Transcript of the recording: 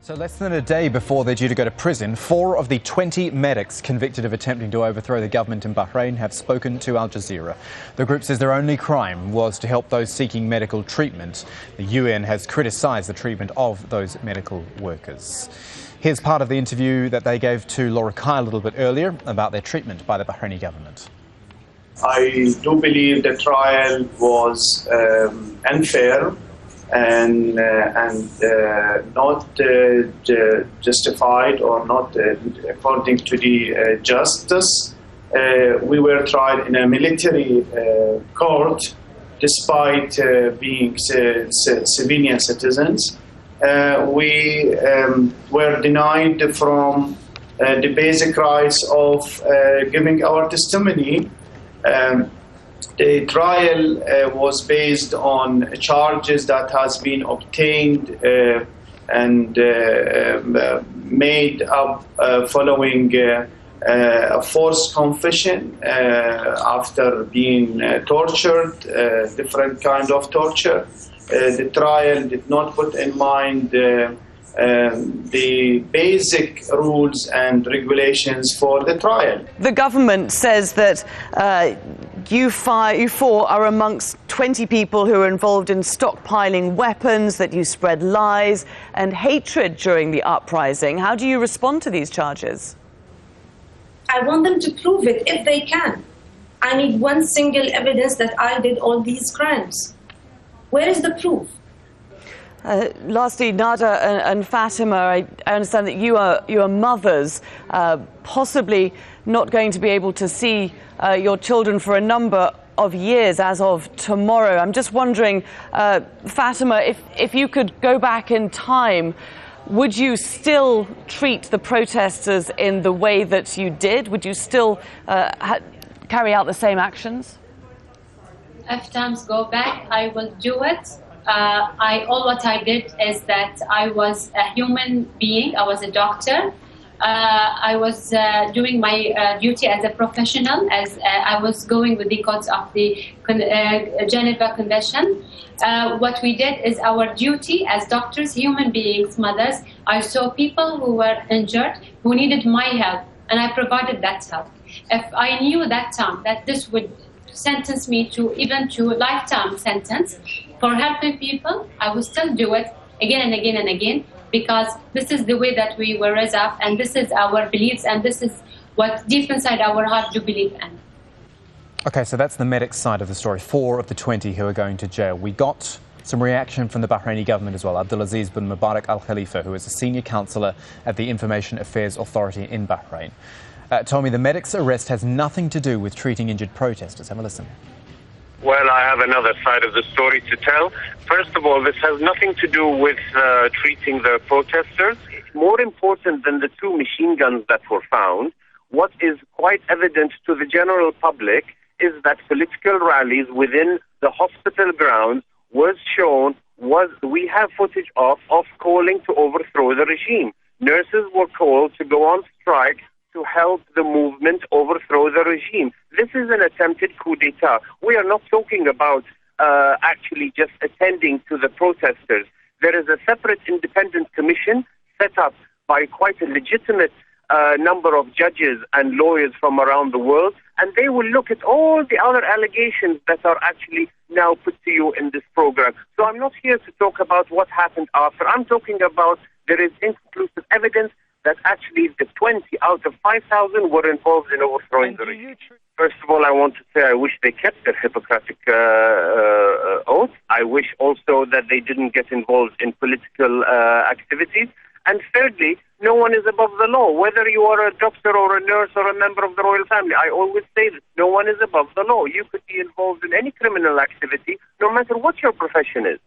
So less than a day before they're due to go to prison, 4 of the 20 medics convicted of attempting to overthrow the government in Bahrain have spoken to Al Jazeera. The group says their only crime was to help those seeking medical treatment. The UN has criticised the treatment of those medical workers. Here's part of the interview that they gave to Laura Kyle a little bit earlier about their treatment by the Bahraini government. I do believe the trial was unfair and not justified or not according to the justice. We were tried in a military court despite being civilian citizens. We were denied from the basic rights of giving our testimony. The trial was based on charges that has been obtained and made up following a forced confession after being tortured, different kind of torture. The trial did not put in mind the basic rules and regulations for the trial. The government says that you four are amongst 20 people who are involved in stockpiling weapons, that you spread lies and hatred during the uprising. How do you respond to these charges? I want them to prove it if they can. I need one single evidence that I did all these crimes. Where is the proof? Lastly, Nada and Fatima, I understand that you are mothers, possibly not going to be able to see your children for a number of years as of tomorrow. I'm just wondering, Fatima, if you could go back in time, would you still treat the protesters in the way that you did? Would you still carry out the same actions? If times go back, I will do it. All what I did is that I was a human being. I was a doctor. I was doing my duty as a professional, as I was going with the codes of the Geneva Convention. What we did is our duty as doctors, human beings, mothers. I saw people who were injured, who needed my help, and I provided that help. If I knew that time that this would sentence me to lifetime sentence for helping people, I will still do it again and again and again, because this is the way that we were raised up, and this is our beliefs, and this is what deep inside our heart do believe in. Okay, so that's the medics side of the story. 4 of the 20 who are going to jail. We got some reaction from the Bahraini government as well. ABDUL bin Mubarak al-Khalifa, who is a senior counsellor at the Information Affairs Authority in Bahrain. Told me the medics' arrest has nothing to do with treating injured protesters. Have a listen. Well, I have another side of the story to tell. First of all, this has nothing to do with treating the protesters. More important than the 2 machine guns that were found, what is quite evident to the general public is that political rallies within the hospital grounds we have footage of calling to overthrow the regime. Nurses were called to go on strike to help the movement overthrow the regime. This is an attempted coup d'etat. We are not talking about actually just attending to the protesters. There is a separate independent commission set up by quite a legitimate number of judges and lawyers from around the world, and they will look at all the other allegations that are actually now put to you in this program. So I'm not here to talk about what happened after. I'm talking about there is inconclusive evidence that actually the 20 out of 5,000 were involved in overthrowing the regime. First of all, I want to say I wish they kept their Hippocratic oath. I wish also that they didn't get involved in political activities. And thirdly, no one is above the law. Whether you are a doctor or a nurse or a member of the royal family, I always say this, no one is above the law. You could be involved in any criminal activity, no matter what your profession is.